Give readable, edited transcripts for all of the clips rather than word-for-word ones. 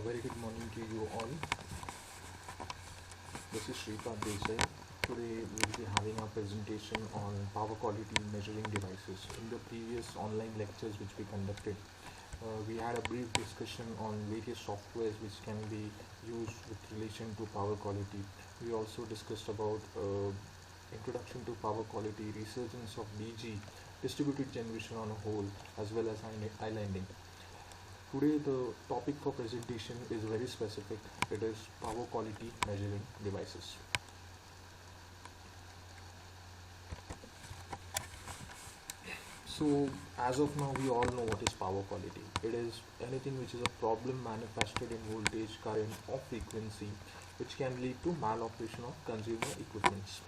Very good morning to you all. This is Shripad Desai. Today we will be having our presentation on power quality measuring devices. In the previous online lectures which we conducted, we had a brief discussion on various softwares which can be used with relation to power quality. We also discussed about introduction to power quality, resurgence of DG, distributed generation on a whole, as well as islanding. Today the topic for presentation is very specific. It is power quality measuring devices. So as of now we all know what is power quality. It is anything which is a problem manifested in voltage, current or frequency which can lead to maloperation of consumer equipments.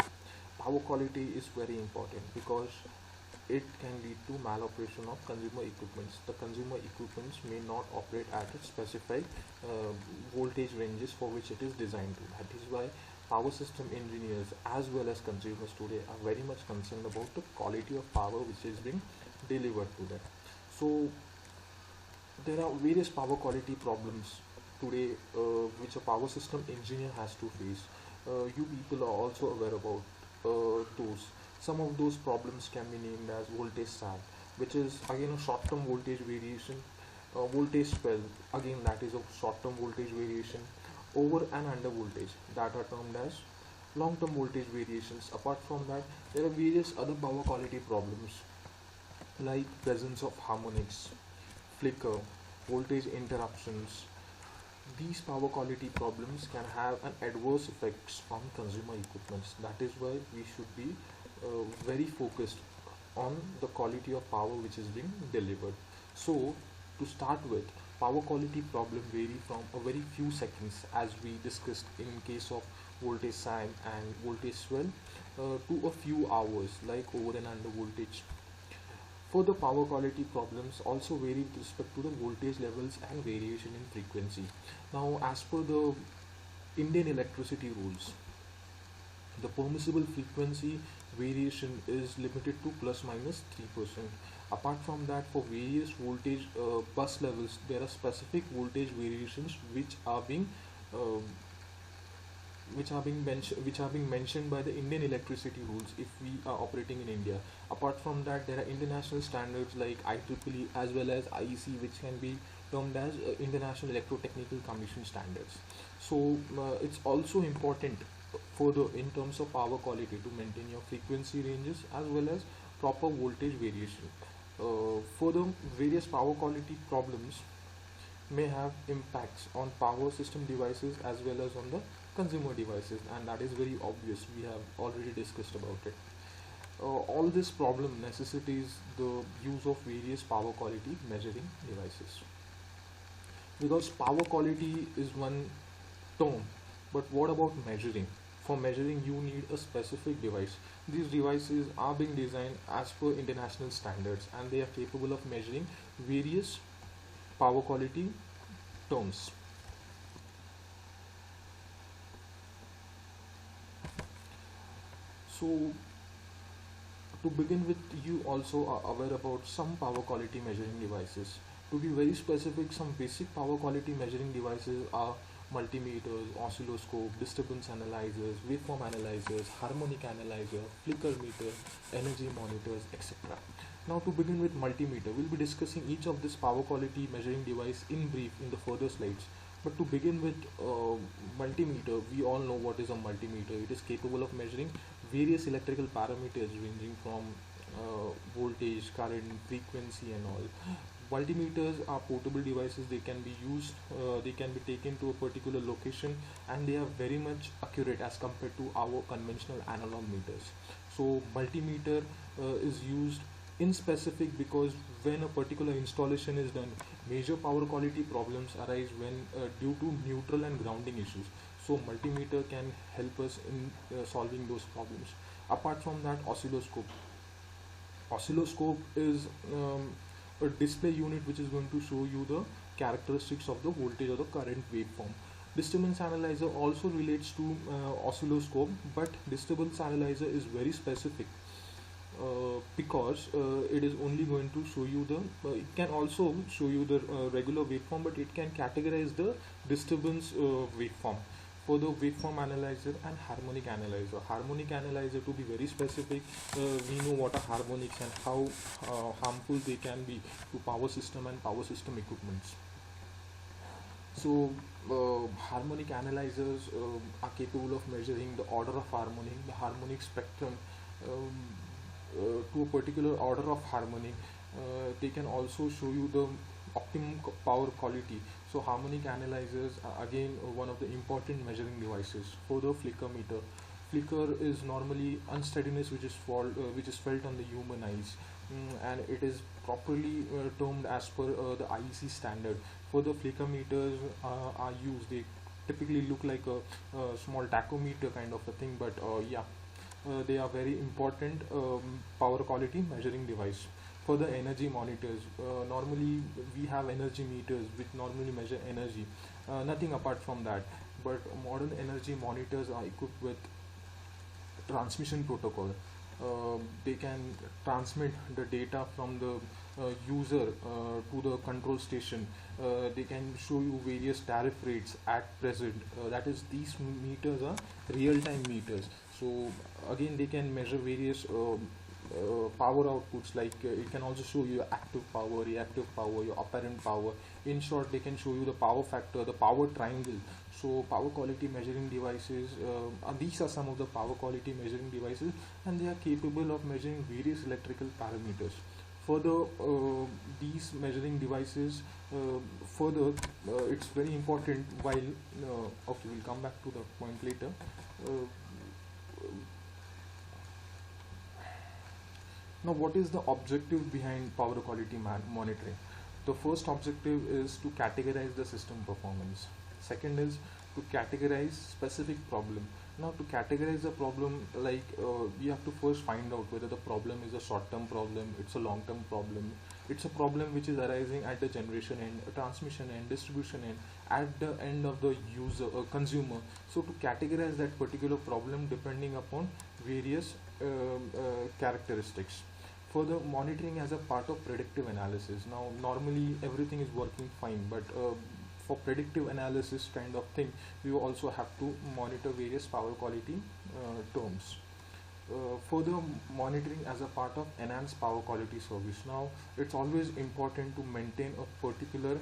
Power quality is very important because it can lead to maloperation of consumer equipments. The consumer equipments may not operate at a specified voltage ranges for which it is designed to. That is why power system engineers as well as consumers today are very much concerned about the quality of power which is being delivered to them. So there are various power quality problems today which a power system engineer has to face. You people are also aware about those. Some of those problems can be named as voltage sag, which is again a short-term voltage variation. Voltage swell, again that is a short-term voltage variation. Over and under voltage, that are termed as long-term voltage variations. Apart from that, there are various other power quality problems like presence of harmonics, flicker, voltage interruptions. These power quality problems can have an adverse effects on consumer equipments. That is why we should be very focused on the quality of power which is being delivered. So to start with, power quality problem vary from a very few seconds, as we discussed in case of voltage sag and voltage swell, to a few hours like over and under voltage. Further power quality problems also vary with respect to the voltage levels and variation in frequency. Now as per the Indian electricity rules, the permissible frequency variation is limited to plus minus 3%. Apart from that, for various voltage bus levels, there are specific voltage variations uh, which are being mentioned by the Indian electricity rules if we are operating in India. Apart from that, there are international standards like IEEE as well as IEC, which can be termed as International Electrotechnical Commission standards. So it's also important further in terms of power quality to maintain your frequency ranges as well as proper voltage variation. Further, various power quality problems may have impacts on power system devices as well as on the consumer devices, and that is very obvious. We have already discussed about it. All this problem necessitates the use of various power quality measuring devices, because power quality is one term, but what about measuring? For measuring you need a specific device. These devices are being designed as per international standards and they are capable of measuring various power quality terms. So to begin with, you also are aware about some power quality measuring devices. To be very specific, some basic power quality measuring devices are multimeters, oscilloscope, disturbance analyzers, waveform analyzers, harmonic analyzer, flicker meter, energy monitors, etc. Now to begin with multimeter, we'll be discussing each of this power quality measuring device in brief in the further slides. But to begin with, multimeter, we all know what is a multimeter. It is capable of measuring various electrical parameters ranging from voltage, current, frequency and all. Multimeters are portable devices. They can be used, they can be taken to a particular location, and they are very much accurate as compared to our conventional analog meters. So multimeter is used in specific because when a particular installation is done, major power quality problems arise when due to neutral and grounding issues. So multimeter can help us in solving those problems. Apart from that, oscilloscope. Oscilloscope is a display unit which is going to show you the characteristics of the voltage or the current waveform. Disturbance analyzer also relates to oscilloscope, but disturbance analyzer is very specific. because it is only going to show you the it can also show you the regular waveform, but it can categorize the disturbance waveform. For the waveform analyzer and harmonic analyzer, to be very specific, we know what are harmonics and how harmful they can be to power system and power system equipments. So, harmonic analyzers are capable of measuring the order of harmonic, the harmonic spectrum, um, to a particular order of harmony. They can also show you the optimum power quality. So harmonic analyzers are again one of the important measuring devices. For the flicker meter, flicker is normally unsteadiness which is felt on the human eyes, and it is properly termed as per the IEC standard. For the flicker meters are used, they typically look like a small tachometer kind of a thing, but yeah, they are very important power quality measuring device. For the energy monitors, normally we have energy meters which normally measure energy, nothing apart from that. But modern energy monitors are equipped with transmission protocol. They can transmit the data from the user to the control station. They can show you various tariff rates at present. That is, these meters are real-time meters. So again, they can measure various power outputs, like it can also show you active power, reactive power, your apparent power. In short, they can show you the power factor, the power triangle. So power quality measuring devices, these are some of the power quality measuring devices, and they are capable of measuring various electrical parameters. Further, these measuring devices, further, it's very important while, okay, we'll come back to the point later. Uh, Now, what is the objective behind power quality monitoring? The first objective is to categorize the system performance. Second is to categorize specific problem. Now, to categorize the problem, we have to first find out whether the problem is a short-term problem, it's a long-term problem, it's a problem which is arising at the generation end, transmission end, distribution end, at the end of the user, consumer. So, to categorize that particular problem depending upon various characteristics. Further, monitoring as a part of predictive analysis. Now, normally everything is working fine, but for predictive analysis kind of thing, we also have to monitor various power quality terms. Further, monitoring as a part of enhanced power quality service. Now, it's always important to maintain a particular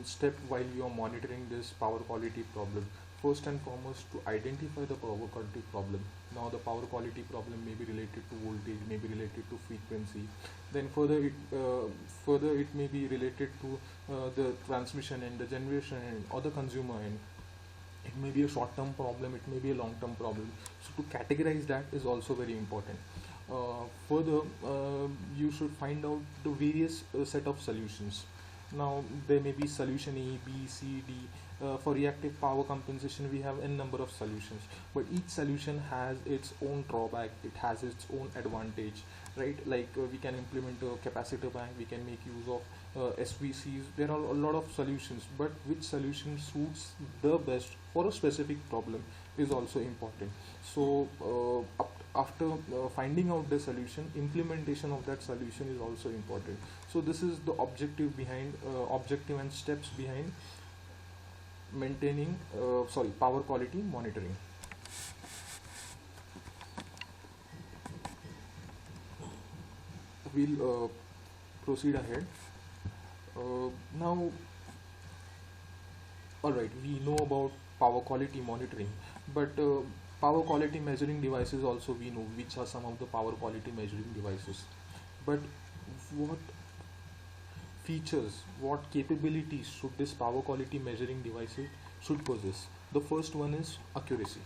step while you are monitoring this power quality problem. First and foremost, to identify the power quality problem. Now, the power quality problem may be related to voltage, may be related to frequency. Then further it may be related to the transmission and the generation and or the consumer end. It may be a short-term problem, it may be a long-term problem. So to categorize that is also very important. Further, you should find out the various set of solutions. Now there may be solution A, B, C, D. For reactive power compensation, we have n number of solutions, but each solution has its own drawback. It has its own advantage, right? We can implement a capacitor bank. We can make use of SVCs. There are a lot of solutions, but which solution suits the best for a specific problem is also important. So after finding out the solution, implementation of that solution is also important. So this is the objective and steps behind maintaining power quality monitoring. We'll proceed ahead. Now, all right, we know about power quality monitoring, but power quality measuring devices also we know which are some of the power quality measuring devices. But what features, what capabilities should this power quality measuring devices should possess? The first one is accuracy.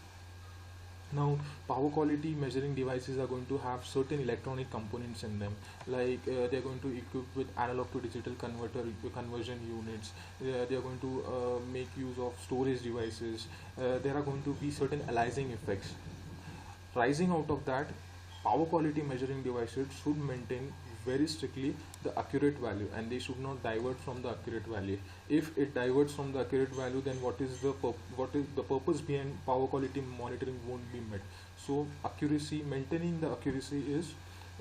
Now, power quality measuring devices are going to have certain electronic components in them, they're going to equip with analog to digital conversion units. They are going to make use of storage devices. There are going to be certain aliasing effects. Rising out of that, power quality measuring devices should maintain very strictly the accurate value, and they should not divert from the accurate value. If it diverts from the accurate value, then what is the purpose behind power quality monitoring won't be met. So accuracy, maintaining the accuracy is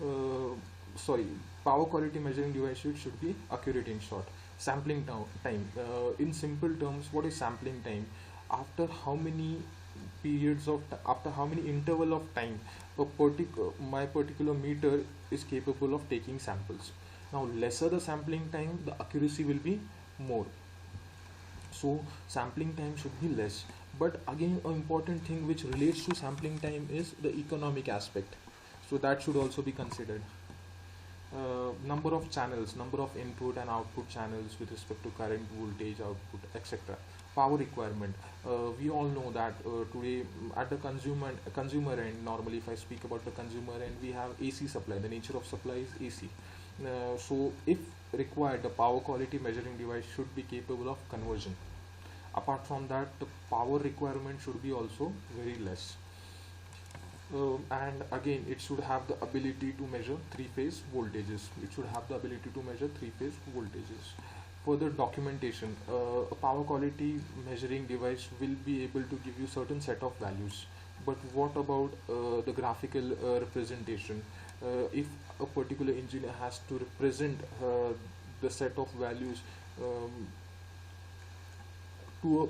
uh, sorry, power quality measuring device should be accurate. In short, sampling time, in simple terms, what is sampling time? After how many after how many interval of time my particular meter is capable of taking samples. Now lesser the sampling time, the accuracy will be more. So sampling time should be less. But again, an important thing which relates to sampling time is the economic aspect, so that should also be considered. Number of channels, number of input and output channels with respect to current, voltage, output, etc. Power requirement. We all know that today, at the consumer end, normally if I speak about the consumer end, we have AC supply. The nature of supply is AC. So if required, the power quality measuring device should be capable of conversion. Apart from that, the power requirement should be also very less. And again, it should have the ability to measure three-phase voltages. It should have the ability to measure three-phase voltages. Further documentation, a power quality measuring device will be able to give you certain set of values. But what about the graphical representation? If a particular engineer has to represent the set of values um, to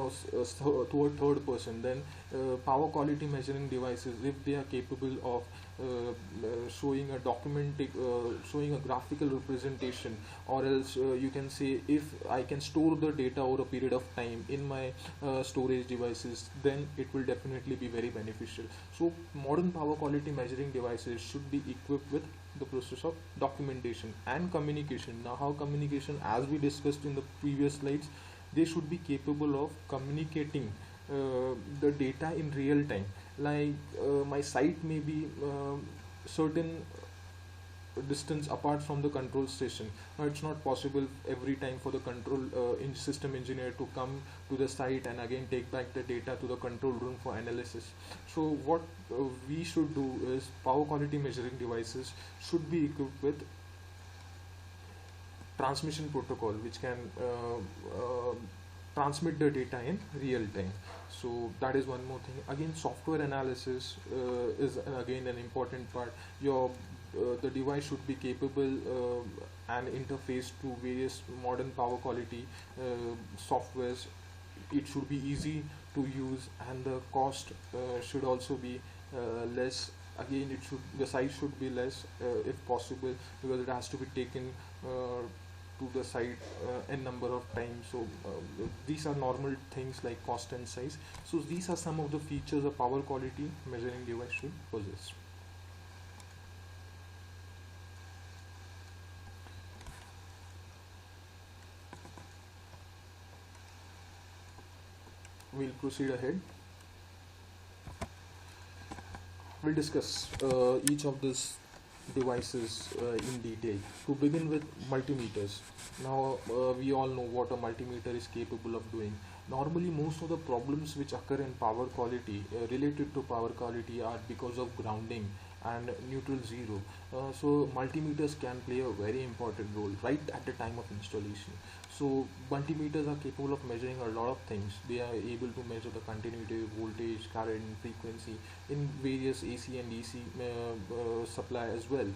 a third person, then power quality measuring devices, if they are capable of showing a graphical representation, or else you can say, if I can store the data over a period of time in my storage devices, then it will definitely be very beneficial. So modern power quality measuring devices should be equipped with the process of documentation and communication. Now, how communication? As we discussed in the previous slides, they should be capable of communicating the data in real time. Like my site may be certain distance apart from the control station. Now it's not possible every time for the control system engineer to come to the site and again take back the data to the control room for analysis. So what we should do is, power quality measuring devices should be equipped with transmission protocol which can transmit the data in real time. So that is one more thing. Again, software analysis is again an important part. Your the device should be capable and interface to various modern power quality softwares. It should be easy to use, and the cost should also be less. Again, the size should be less if possible, because it has to be taken to the site n number of times. So these are normal things like cost and size. So these are some of the features a power quality measuring device should possess. We'll proceed ahead. We'll discuss each of these devices in detail. To begin with, multimeters. Now we all know what a multimeter is capable of doing. Normally, most of the problems which occur in power quality related to power quality are because of grounding and neutral zero. So multimeters can play a very important role right at the time of installation. So multimeters are capable of measuring a lot of things. They are able to measure the continuity, voltage, current, frequency in various AC and DC supply as well.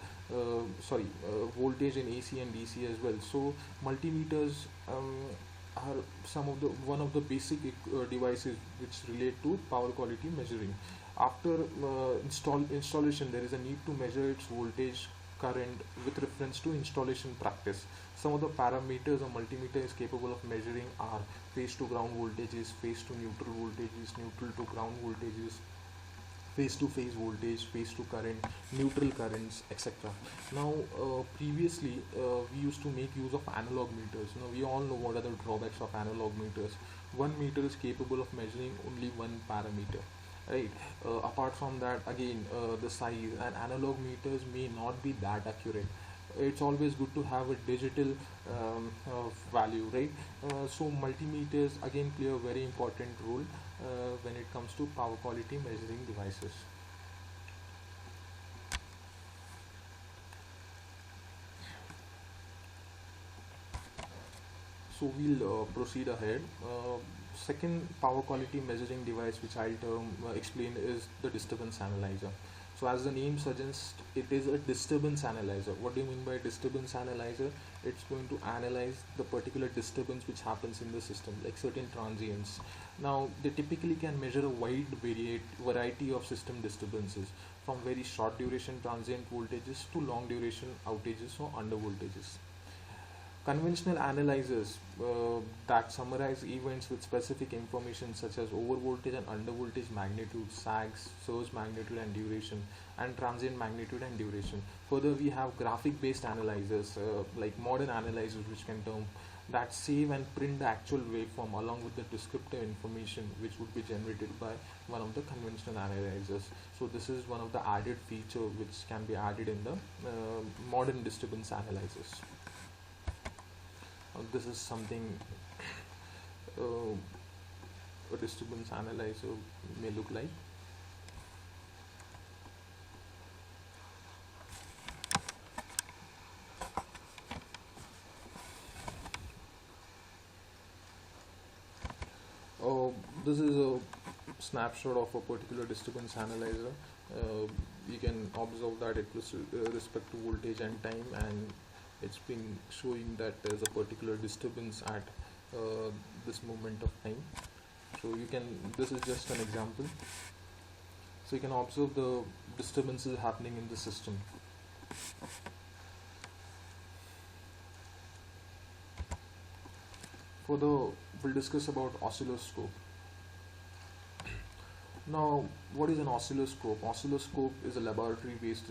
Voltage in AC and DC as well. So multimeters are one of the basic devices which relate to power quality measuring. After installation, there is a need to measure its voltage, current with reference to installation practice. Some of the parameters a multimeter is capable of measuring are phase to ground voltages, phase to neutral voltages, neutral to ground voltages, phase to phase voltage, phase to current, neutral currents, etc. Now, previously we used to make use of analog meters. Now we all know what are the drawbacks of analog meters. One meter is capable of measuring only one parameter. Right. Apart from that, again, the size and analog meters may not be that accurate. It's always good to have a digital value, right? So multimeters again play a very important role when it comes to power quality measuring devices. So we'll proceed ahead. Second power quality measuring device which I'll explain is the disturbance analyzer. So as the name suggests, it is a disturbance analyzer. What do you mean by disturbance analyzer? It's going to analyze the particular disturbance which happens in the system, like certain transients. Now they typically can measure a wide variety of system disturbances, from very short duration transient voltages to long duration outages or under voltages. Conventional analyzers that summarize events with specific information such as overvoltage and undervoltage magnitude, sags, surge magnitude and duration, and transient magnitude and duration. Further, we have graphic-based analyzers like modern analyzers, which can term that save and print the actual waveform along with the descriptive information which would be generated by one of the conventional analyzers. So this is one of the added feature which can be added in the modern disturbance analyzers. This is something uh, a disturbance analyzer may look like. This is a snapshot of a particular disturbance analyzer. You can observe that it was respect to voltage and time, and it's been showing that there's a particular disturbance at this moment of time. So you can, this is just an example. So you can observe the disturbances happening in the system. Further, we'll discuss about oscilloscope. Now, what is an oscilloscope? Oscilloscope is a laboratory-based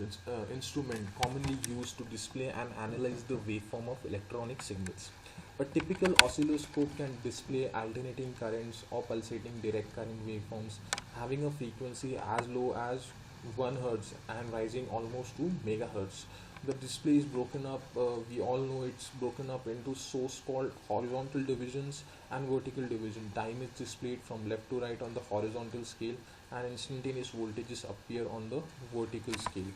instrument commonly used to display and analyze the waveform of electronic signals. A typical oscilloscope can display alternating currents or pulsating direct current waveforms having a frequency as low as 1 Hz and rising almost to megahertz. The display is broken up, we all know it's broken up into source called horizontal divisions and vertical division. Time is displayed from left to right on the horizontal scale, and instantaneous voltages appear on the vertical scale.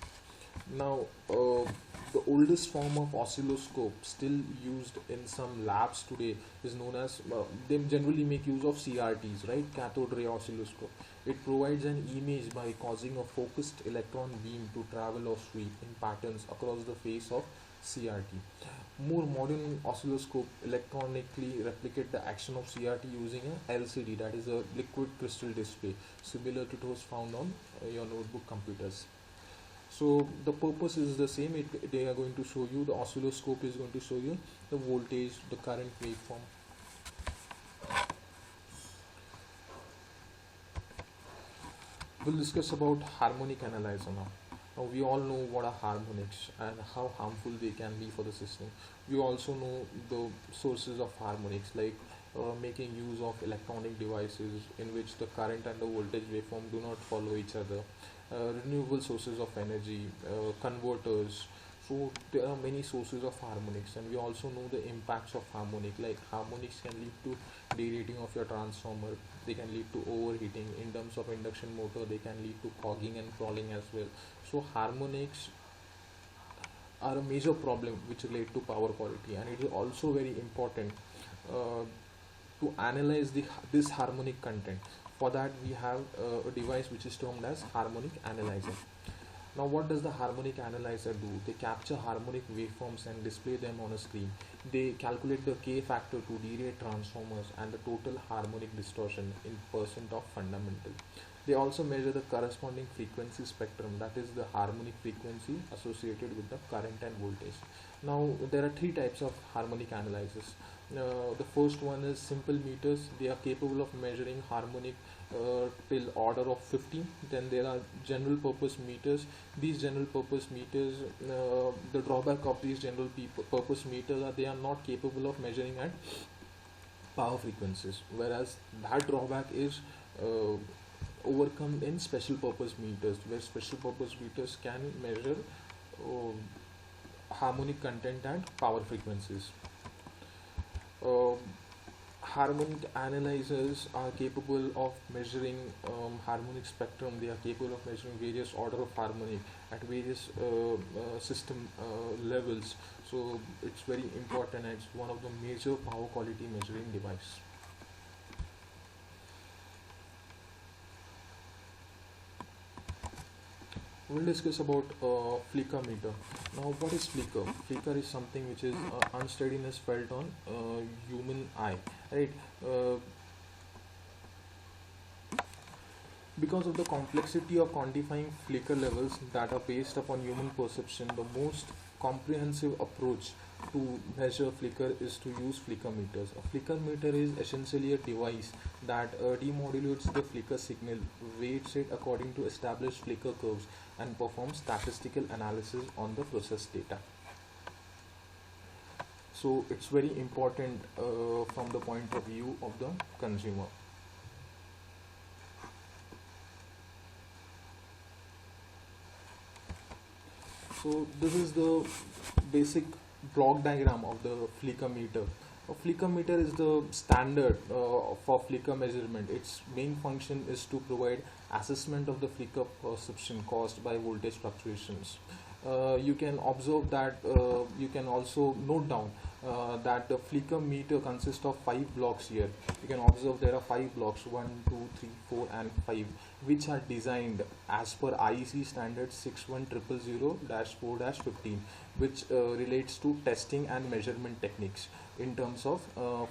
Now, the oldest form of oscilloscope still used in some labs today is known as, they generally make use of CRTs, right? Cathode ray oscilloscope. It provides an image by causing a focused electron beam to travel or sweep in patterns across the face of CRT. More modern oscilloscope electronically replicate the action of CRT using a LCD, that is a liquid crystal display, similar to those found on your notebook computers. So the purpose is the same. They are going to show you, the oscilloscope is going to show you the voltage, the current waveform. We'll discuss about harmonic analyzer now. Now we all know what are harmonics and how harmful they can be for the system. We also know the sources of harmonics, like making use of electronic devices in which the current and the voltage waveform do not follow each other, renewable sources of energy, converters. So there are many sources of harmonics, and we also know the impacts of harmonic, like harmonics can lead to derating of your transformer, they can lead to overheating. In terms of induction motor, they can lead to clogging and crawling as well. So harmonics are a major problem which relate to power quality, and it is also very important uh, to analyze this harmonic content. For that we have a device which is termed as harmonic analyzer. Now what does the harmonic analyzer do? They capture harmonic waveforms and display them on a screen. They calculate the K factor to derate transformers and the total harmonic distortion in percent of fundamental. They also measure the corresponding frequency spectrum, that is the harmonic frequency associated with the current and voltage. Now there are three types of harmonic analyzers. The first one is simple meters. They are capable of measuring harmonic till order of 50. Then there are general purpose meters. These general purpose meters, the drawback of these general purpose meters are they are not capable of measuring at power frequencies, whereas that drawback is overcome in special purpose meters, where special purpose meters can measure harmonic content and power frequencies. Uh, Harmonic analyzers are capable of measuring harmonic spectrum. They are capable of measuring various order of harmonic at various system levels. So it's very important, and it's one of the major power quality measuring device. We'll discuss about flicker meter. Now, what is flicker? Flicker is something which is unsteadiness felt on human eye, right? Uh, Because of the complexity of quantifying flicker levels that are based upon human perception, the most comprehensive approach to measure flicker is to use flicker meters. A flicker meter is essentially a device that demodulates the flicker signal, weights it according to established flicker curves, and performs statistical analysis on the processed data. So it's very important from the point of view of the consumer. So this is the basic block diagram of the flicker meter. A flicker meter is the standard for flicker measurement. Its main function is to provide assessment of the flicker perception caused by voltage fluctuations. You can observe that you can also note down that the flicker meter consists of 5 blocks here. You can observe there are 5 blocks, 1, 2, 3, 4 and 5, which are designed as per IEC standard 61000-4-15, which relates to testing and measurement techniques in terms of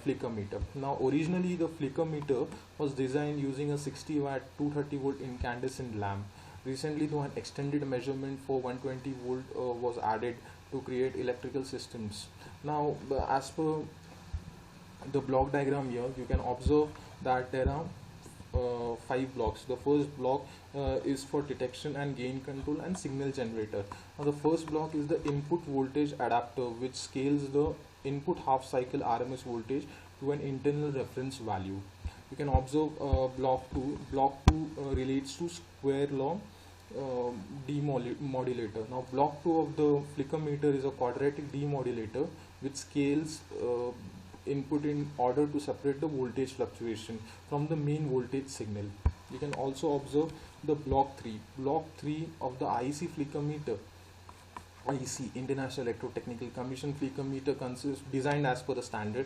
flicker meter. Now originally the flicker meter was designed using a 60 watt 230 volt incandescent lamp. Recently, though, an extended measurement for 120 volt was added to create electrical systems. Now, as per the block diagram here, you can observe that there are 5 blocks. The first block is for detection and gain control and signal generator. Now, the first block is the input voltage adapter, which scales the input half cycle RMS voltage to an internal reference value. You can observe block 2. Block 2 relates to square law demodulator. Now, block 2 of the flicker meter is a quadratic demodulator which scales input in order to separate the voltage fluctuation from the main voltage signal. You can also observe the block 3. Block 3 of the IEC flicker meter, IEC International Electrotechnical Commission flicker meter consists, designed as per the standard,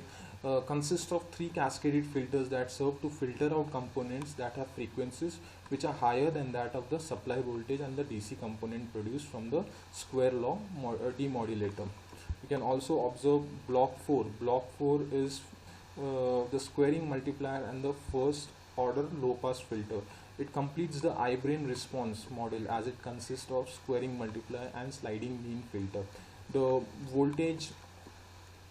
consists of 3 cascaded filters that serve to filter out components that have frequencies which are higher than that of the supply voltage and the DC component produced from the square law demodulator. You can also observe block 4. Block 4 is the squaring multiplier and the first order low pass filter. It completes the I-brain response model as it consists of squaring multiplier and sliding mean filter. The voltage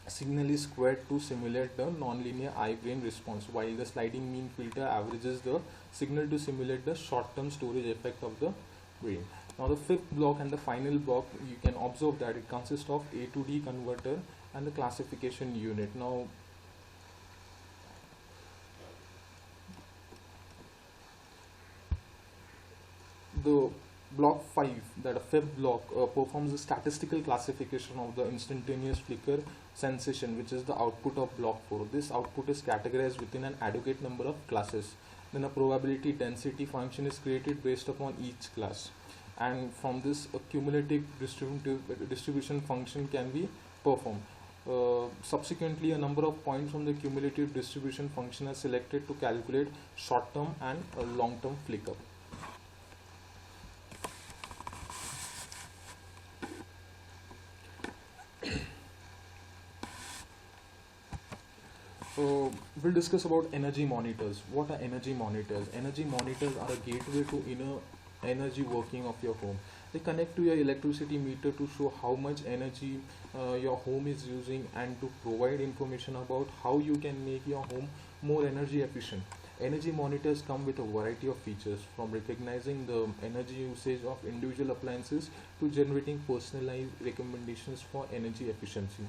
signal is squared to simulate the nonlinear I-brain response, while the sliding mean filter averages the signal to simulate the short-term storage effect of the brain. Now the fifth block and the final block, you can observe that it consists of A to D converter and the classification unit. Now the block 5, that a fifth block, performs a statistical classification of the instantaneous flicker sensation, which is the output of block 4. This output is categorized within an adequate number of classes. Then a probability density function is created based upon each class, and from this a cumulative distribution function can be performed. Subsequently, a number of points from the cumulative distribution function are selected to calculate short-term and long-term flicker. We'll discuss about energy monitors. What are energy monitors? Energy monitors are a gateway to inner energy working of your home. They connect to your electricity meter to show how much energy your home is using and to provide information about how you can make your home more energy efficient. Energy monitors come with a variety of features, from recognizing the energy usage of individual appliances to generating personalized recommendations for energy efficiency.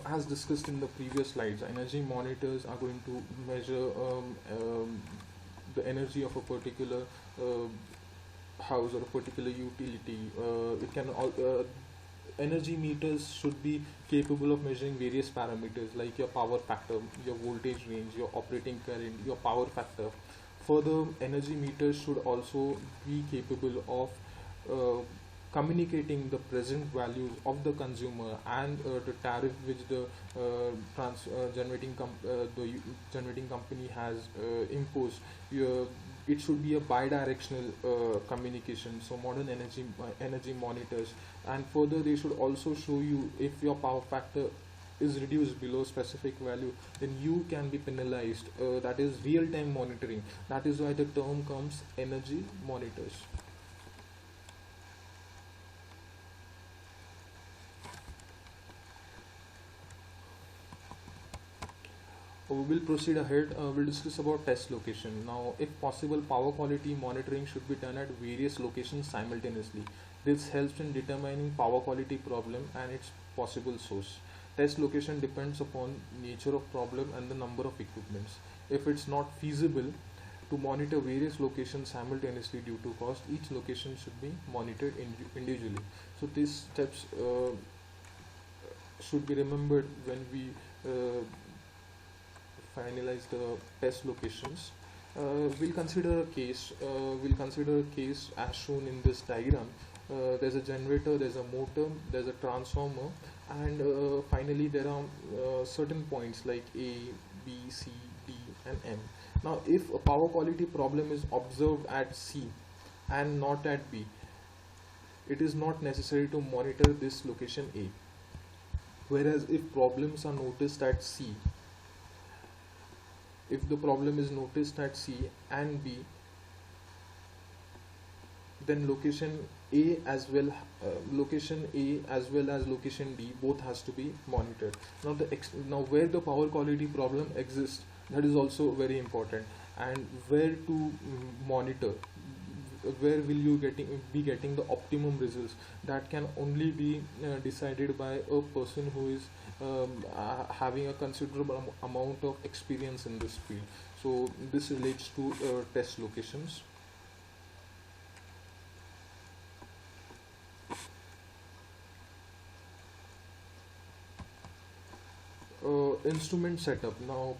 As discussed in the previous slides, energy monitors are going to measure the energy of a particular house or a particular utility. It can Energy meters should be capable of measuring various parameters like your power factor, your voltage range, your operating current, your power factor. Further, energy meters should also be capable of communicating the present values of the consumer and the tariff which the generating company has imposed. Uh, it should be a bidirectional communication. So modern energy monitors, and further they should also show you if your power factor is reduced below specific value, then you can be penalized. That is real time monitoring. That is why the term comes energy monitors. We will proceed ahead. We'll discuss about test location. Now, if possible, power quality monitoring should be done at various locations simultaneously. This helps in determining power quality problem and its possible source. Test location depends upon nature of problem and the number of equipments. If it's not feasible to monitor various locations simultaneously due to cost, each location should be monitored individually. So these steps should be remembered when we finalize the test locations. We'll consider a case. We'll consider a case as shown in this diagram. There's a generator, there's a motor, there's a transformer, and finally there are certain points like A, B, C, D, and M. Now, if a power quality problem is observed at C and not at B, it is not necessary to monitor this location A. Whereas if problems are noticed at C, if the problem is noticed at C and B, then location A as well, location A as well as location D both has to be monitored. Now now where the power quality problem exists, that is also very important, and where to monitor, where will you be getting the optimum results, that can only be decided by a person who is having a considerable amount of experience in this field. So this relates to test locations. Instrument setup. Now,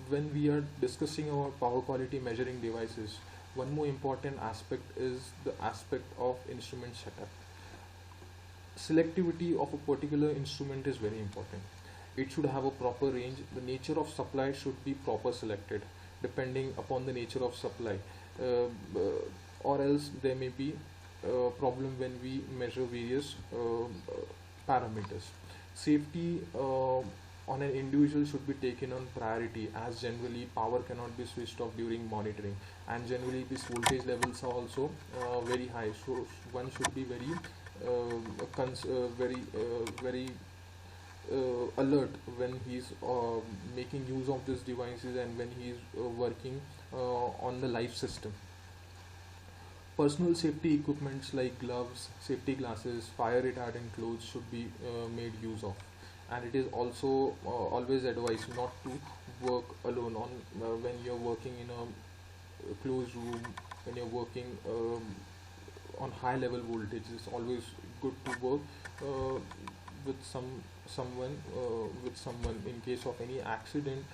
when we are discussing our power quality measuring devices, one more important aspect is the aspect of instrument setup. Selectivity of a particular instrument is very important. It should have a proper range. The nature of supply should be proper selected depending upon the nature of supply, or else there may be a problem when we measure various parameters. Safety on an individual should be taken on priority, as generally power cannot be switched off during monitoring, and generally these voltage levels are also very high, so one should be very very alert when he's making use of these devices and when he's working on the live system. Personal safety equipments like gloves, safety glasses, fire retardant clothes should be made use of, and it is also always advised not to work alone on when you're working in a closed room, when you're working on high level voltage. It's always good to work uh, with someone in case of any accident.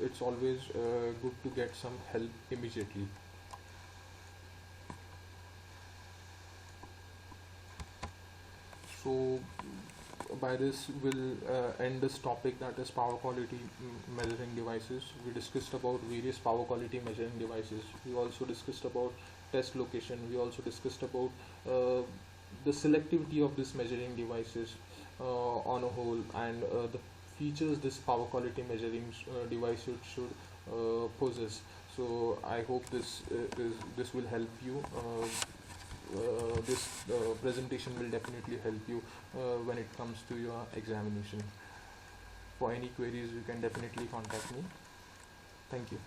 It's always good to get some help immediately. So by this we'll end this topic, that is power quality measuring devices. We discussed about various power quality measuring devices. We also discussed about test location. We also discussed about the selectivity of this measuring devices on a whole, and the features this power quality measuring device should possess. So I hope this will help you. This presentation will definitely help you when it comes to your examination. For any queries, you can definitely contact me. Thank you.